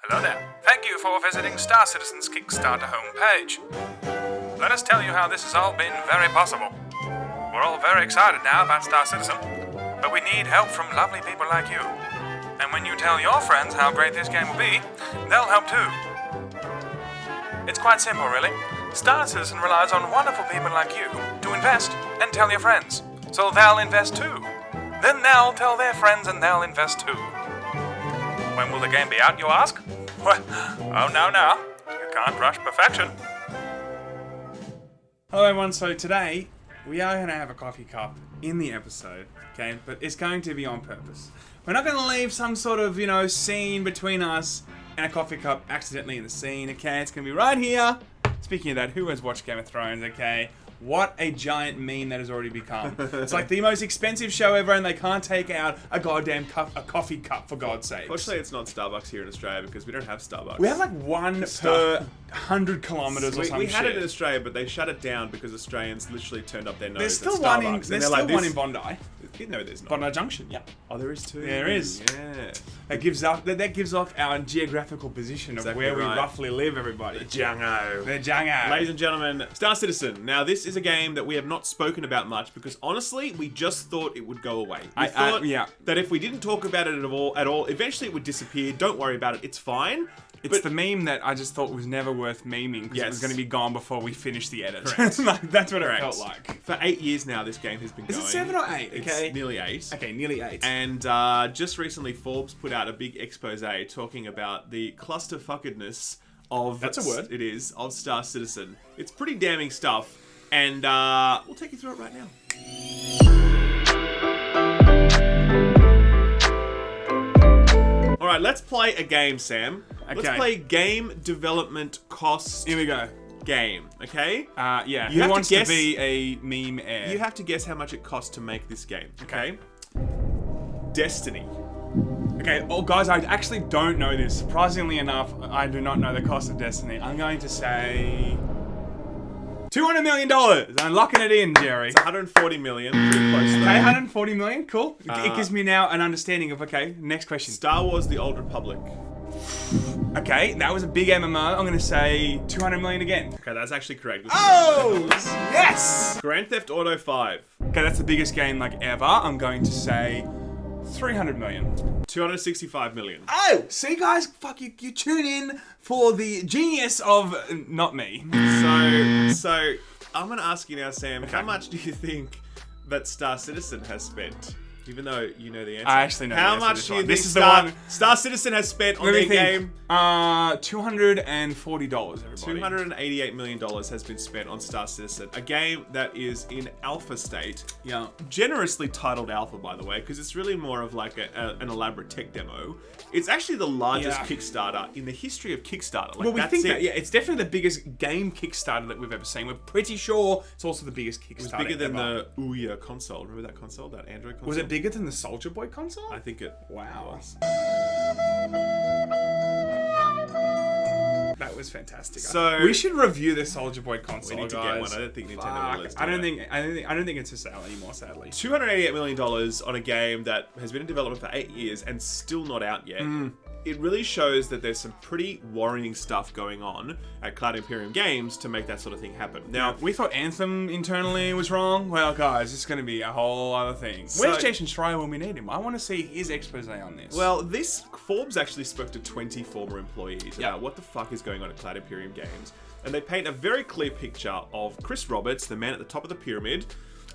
Hello there. Thank you for visiting Star Citizen's Kickstarter homepage. Let us tell you how this has all been very possible. We're all very excited now about Star Citizen, but we need help from lovely people like you. And when you tell your friends how great this game will be, they'll help too. It's quite simple, really. Star Citizen relies on wonderful people like you to invest and tell your friends, so they'll invest too. Then they'll tell their friends and they'll invest too. When will the game be out, you ask? Well, oh no, you can't rush perfection. Hello everyone, so today we are going to have a coffee cup in the episode, okay? But it's going to be on purpose. We're not going to leave some sort of, scene between us and a coffee cup accidentally in the scene, okay? It's going to be right here. Speaking of that, who has watched Game of Thrones, okay? What a giant meme that has already become. It's like the most expensive show ever and they can't take out a goddamn coffee cup, for God's sake. Fortunately, it's not Starbucks here in Australia because we don't have Starbucks. We have like one per 100 kilometres or something. We had it in Australia, but they shut it down because Australians literally turned up their nose There's still at Starbucks. There's still one in Bondi. No, there's not. Bondi Junction, yeah. Oh, there is too. There is. Yeah. That gives off our geographical position of where we roughly live, everybody. The Django. The Django. Ladies and gentlemen, Star Citizen. Now, this is a game that we have not spoken about much because honestly, we just thought it would go away. We thought that if we didn't talk about it at all, eventually it would disappear. Don't worry about it. It's fine. It's the meme that I just thought was never worth memeing because it was going to be gone before we finished the edit. That's what it felt like. For 8 years now, this game has been going. Is it 7 or 8? Okay. It's nearly 8. Okay, nearly 8. And just recently, Forbes put out a big expose talking about the clusterfuckedness of... That's a word. It is, of Star Citizen. It's pretty damning stuff. And we'll take you through it right now. Alright, let's play a game, Sam. Okay. Let's play game development cost. Here we go. Game, okay? Yeah. You Who wants to be a meme heir? You have to guess how much it costs to make this game, okay? Destiny. Okay, guys, I actually don't know this. Surprisingly enough, I do not know the cost of Destiny. I'm going to say... $200 million. I'm locking it in, Jerry. It's 140 million. Pretty close though. Okay, 140 million. Cool. It gives me now an understanding of, okay, next question. Star Wars The Old Republic. Okay, that was a big MMO. I'm going to say 200 million again. Okay, that's actually correct. Oh! Yes! Grand Theft Auto 5. Okay, that's the biggest game like ever. I'm going to say 300 million. 265 million. Oh! See, guys? Fuck, you tune in for the genius of not me. So I'm going to ask you now, Sam, how much do you think that Star Citizen has spent? Even though you know the answer. I actually know how the answer much do you this think is Star Citizen has spent on their game? $240, everybody. $288 million has been spent on Star Citizen, a game that is in alpha state. Yeah. Generously titled alpha, by the way, because it's really more of like an elaborate tech demo. It's actually the largest Kickstarter in the history of Kickstarter. Like, it's definitely the biggest game Kickstarter that we've ever seen. We're pretty sure it's also the biggest Kickstarter. It was bigger than the Ouya console. Remember that console, that Android console? Was it bigger than the Soldier Boy console? I think it was. That was fantastic. So we should review the Soldier Boy console. We need to get one. I don't think Nintendo will. I don't think it's for sale anymore, sadly. $288 million on a game that has been in development for 8 years and still not out yet. It really shows that there's some pretty worrying stuff going on at Cloud Imperium Games to make that sort of thing happen. Now, we thought Anthem internally was wrong. Well, guys, it's going to be a whole other thing. Where's Jason Schreier when we need him? I want to see his expose on this. Well, Forbes actually spoke to 20 former employees about what the fuck is going on at Cloud Imperium Games. And they paint a very clear picture of Chris Roberts, the man at the top of the pyramid.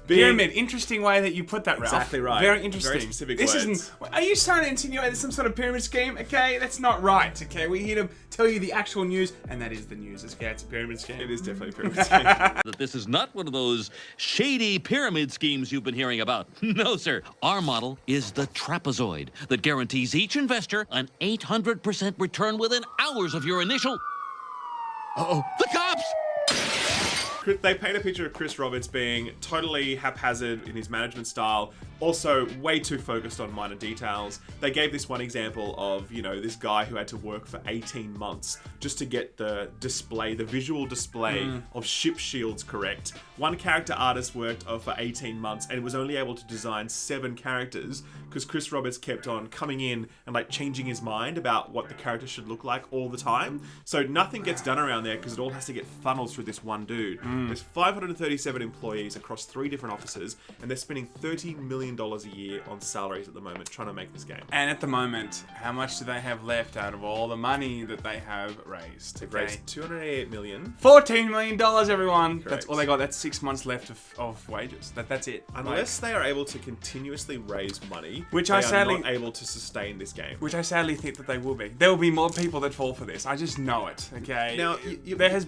Pyramid, interesting way that you put that, Ralph. Exactly right. Very interesting. Very specific words. Are you trying to insinuate there's some sort of pyramid scheme? Okay, that's not right. Okay, we're here to tell you the actual news, and that is the news. Okay, it's a pyramid scheme. It is definitely a pyramid scheme. That this is not one of those shady pyramid schemes you've been hearing about. No, sir. Our model is the trapezoid that guarantees each investor an 800% return within hours of your initial... Uh-oh, the cops! They paint a picture of Chris Roberts being totally haphazard in his management style, Also, way too focused on minor details. They gave this one example of, this guy who had to work for 18 months just to get the visual display of ship shields correct. One character artist worked for 18 months and was only able to design 7 characters because Chris Roberts kept on coming in and changing his mind about what the character should look like all the time. So nothing gets done around there because it all has to get funneled through this one dude. There's 537 employees across 3 different offices, and they're spending $30 million a year on salaries at the moment trying to make this game. And at the moment, how much do they have left out of all the money that they have raised? They've raised $288 million. $14 million, everyone. Correct. That's all they got. That's 6 months left of wages. That's it. Unless they are able to continuously raise money, which they I sadly are not able to sustain this game. Which I sadly think that they will be. There will be more people that fall for this. I just know it. Okay. Now, there has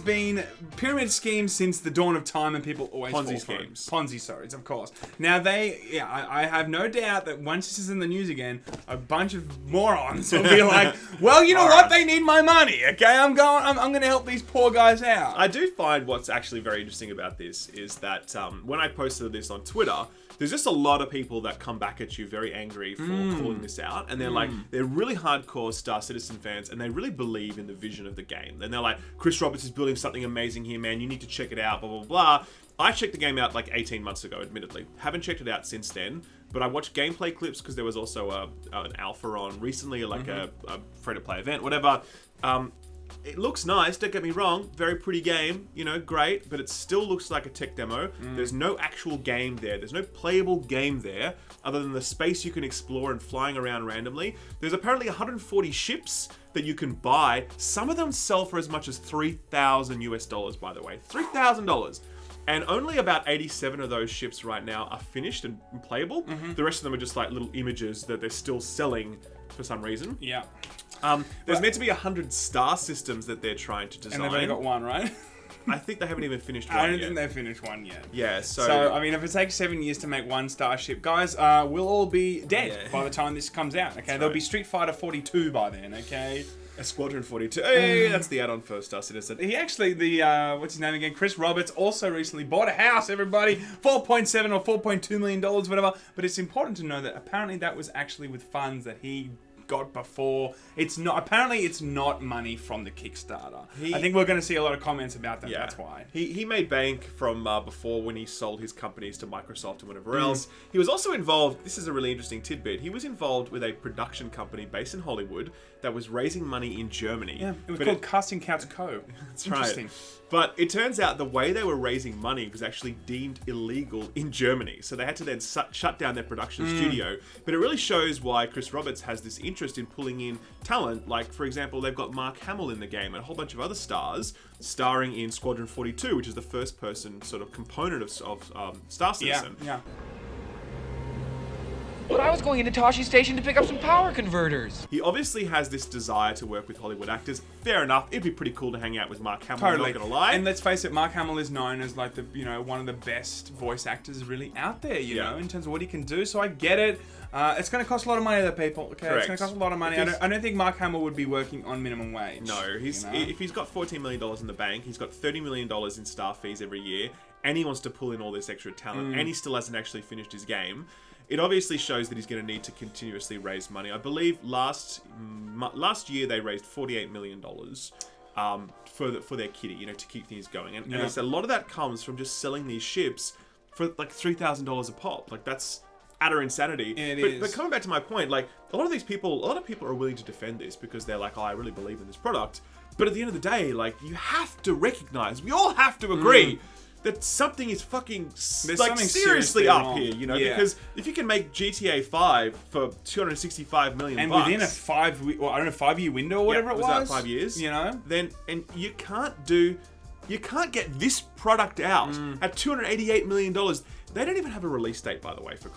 been pyramid schemes since the dawn of time, and people always Ponzi fall for schemes. it. Ponzi, sorry, of course. Now I have no doubt that once this is in the news again, a bunch of morons will be like, well, you know what? They need my money. Okay, I'm going to help these poor guys out. I do find what's actually very interesting about this is that when I posted this on Twitter, there's just a lot of people that come back at you very angry for calling this out. And they're really hardcore Star Citizen fans, and they really believe in the vision of the game. And they're like, Chris Roberts is building something amazing here, man. You need to check it out, blah, blah, blah. I checked the game out 18 months ago, admittedly. Haven't checked it out since then. But I watched gameplay clips because there was also an alpha on recently, a free-to-play event, whatever. It looks nice, don't get me wrong. Very pretty game, great, but it still looks like a tech demo. There's no actual game there. There's no playable game there other than the space you can explore and flying around randomly. There's apparently 140 ships that you can buy. Some of them sell for as much as $3,000 by the way. $3,000. And only about 87 of those ships right now are finished and playable. The rest of them are just little images that they're still selling for some reason. Yeah. There's meant to be 100 star systems that they're trying to design. And they've only got one, right? I think they haven't even finished one I don't yet. think they've finished one yet. Yeah, So, I mean, if it takes 7 years to make one starship, guys, we'll all be dead by the time this comes out, okay? There'll be Street Fighter 42 by then, okay? A Squadron 42. Hey, that's the add-on for Star Citizen. He actually, what's his name again? Chris Roberts also recently bought a house, everybody. $4.7 or $4.2 million, whatever. But it's important to know that apparently that was actually with funds that he got before. It's not money from the Kickstarter. I think we're going to see a lot of comments about that. That's why. He made bank from before when he sold his companies to Microsoft and whatever else. He was also involved, this is a really interesting tidbit, he was involved with a production company based in Hollywood that was raising money in Germany. Yeah, it was called Casting Couch Co. That's Interesting. Right. But it turns out the way they were raising money was actually deemed illegal in Germany. So they had to then shut down their production studio. But it really shows why Chris Roberts has this interest in pulling in talent. Like, for example, they've got Mark Hamill in the game and a whole bunch of other stars starring in Squadron 42, which is the first person sort of component of Star Citizen. Yeah. But I was going into Toshi Station to pick up some power converters. He obviously has this desire to work with Hollywood actors. Fair enough. It'd be pretty cool to hang out with Mark Hamill. Totally. I'm not gonna lie. And let's face it, Mark Hamill is known as one of the best voice actors really out there. You know, in terms of what he can do. So I get it. It's going to cost a lot of money to people. Okay, Correct. It's going to cost a lot of money. I don't think Mark Hamill would be working on minimum wage. No, if he's got $14 million in the bank, he's got $30 million in staff fees every year, and he wants to pull in all this extra talent, and he still hasn't actually finished his game. It obviously shows that he's going to need to continuously raise money. I believe last year they raised $48 million for their kitty, to keep things going. And it's a lot of that comes from just selling these ships for $3,000 a pop. That's utter insanity. But coming back to my point, a lot of people are willing to defend this because they're like, oh, I really believe in this product. But at the end of the day, you have to recognize, we all have to agree that something is fucking seriously up wrong here, because if you can make GTA 5 for $265 million and within a 5 year window or whatever it was, that 5 years, then you can't get this product out at $288 million. They don't even have a release date, by the way, for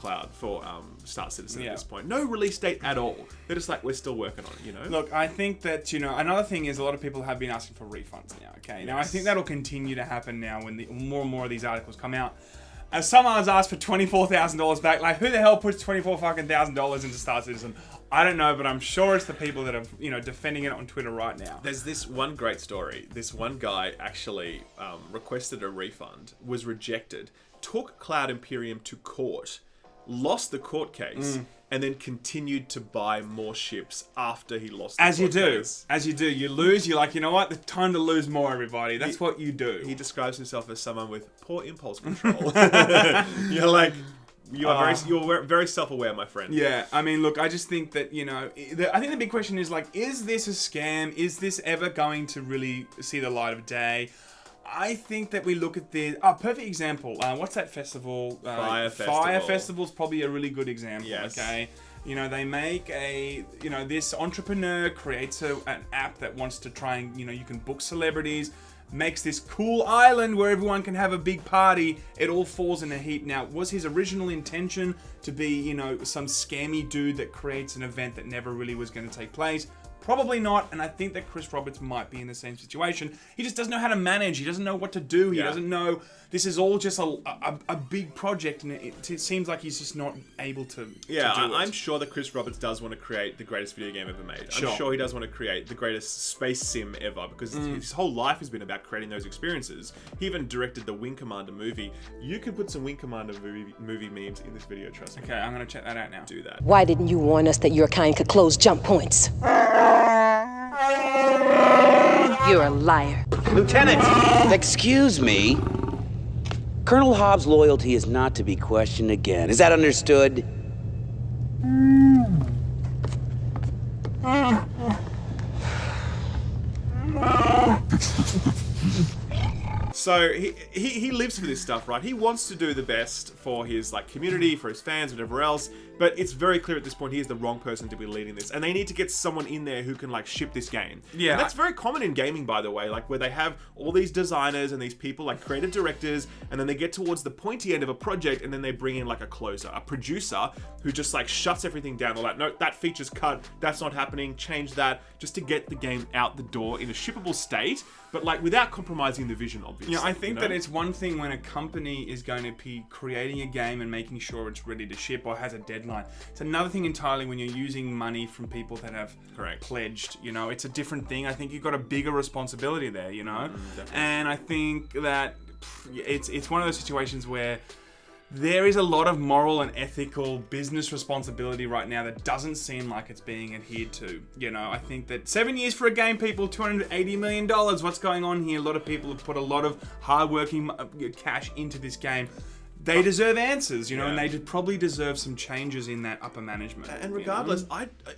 Star Citizen at this point. No release date at all. They're just we're still working on it, Look, I think that, another thing is a lot of people have been asking for refunds now, okay? Now, I think that'll continue to happen now when more and more of these articles come out. As someone's asked for $24,000 back, who the hell puts $24,000 into Star Citizen? I don't know, but I'm sure it's the people that are, defending it on Twitter right now. There's this one great story. This one guy actually requested a refund, was rejected, took Cloud Imperium to court, lost the court case, and then continued to buy more ships after he lost the As you court do. case. As you do. You lose, you're like, you know what? It's time to lose more, everybody. That's what you do. He describes himself as someone with poor impulse control. You're like, you're very self-aware, my friend. Yeah, I mean, look, I just think that, I think the big question is, like, is this a scam? Is this ever going to really see the light of day? I think that we look at this... perfect example. What's that festival? Fire Festival. Fire Festival's probably a really good example, Yes. okay? They make this entrepreneur creates an app that wants to try and, you can book celebrities, makes this cool island where everyone can have a big party. It all falls in a heap. Now, was his original intention to be, some scammy dude that creates an event that never really was going to take place? Probably not, and I think that Chris Roberts might be in the same situation. He just doesn't know how to manage. He doesn't know what to do. He doesn't know. This is all just a big project, and it seems like he's just not able to. Yeah, to do I'm it. sure that Chris Roberts does want to create the greatest video game ever made. Sure. I'm sure he does want to create the greatest space sim ever, because his whole life has been about creating those experiences. He even directed the Wing Commander movie. You can put some Wing Commander movie memes in this video, trust me. Okay, I'm gonna check that out now. Do that. Why didn't you warn us that your kind could close jump points? You're a liar. Lieutenant! Excuse me. Colonel Hobbs' loyalty is not to be questioned again. Is that understood? So he lives for this stuff, right? He wants to do the best for his community, for his fans, whatever else. But it's very clear at this point he is the wrong person to be leading this, and they need to get someone in there who can ship this game. Yeah, and that's very common in gaming, by the way. Where they have all these designers and these people creative directors, and then they get towards the pointy end of a project, and then they bring in a closer, a producer who just shuts everything down. They're like, no, that feature's cut. That's not happening. Change that, just to get the game out the door in a shippable state, but without compromising the vision, obviously. I think that it's one thing when a company is going to be creating a game and making sure it's ready to ship or has a deadline. It's another thing entirely when you're using money from people that have pledged. It's a different thing. I think you've got a bigger responsibility there, and I think that it's one of those situations where there is a lot of moral and ethical business responsibility right now that doesn't seem like it's being adhered to. I think that 7 years for a game, people, $280 million. What's going on here? A lot of people have put a lot of hard-working cash into this game. They deserve answers, and they probably deserve some changes in that upper management. And regardless,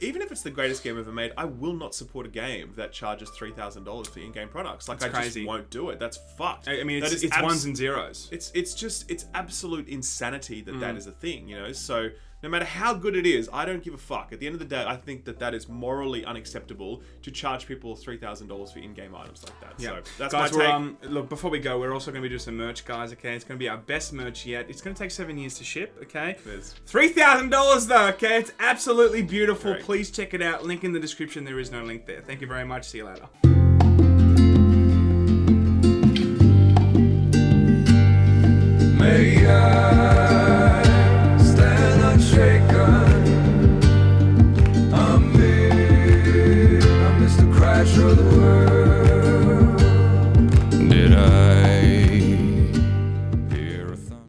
even if it's the greatest game ever made, I will not support a game that charges $3,000 for in-game products. I crazy. Just won't do it. That's fucked. I mean, it's ones and zeros. It's absolute insanity that is a thing, So no matter how good it is, I don't give a fuck. At the end of the day, I think that is morally unacceptable to charge people $3,000 for in-game items like that. Yeah. So that's guys, my take. Look, before we go, we're also going to be doing some merch, guys, okay? It's going to be our best merch yet. It's going to take 7 years to ship, okay? It is. $3,000 though, okay? It's absolutely beautiful. Correct. Please check it out. Link in the description. There is no link there. Thank you very much. See you later.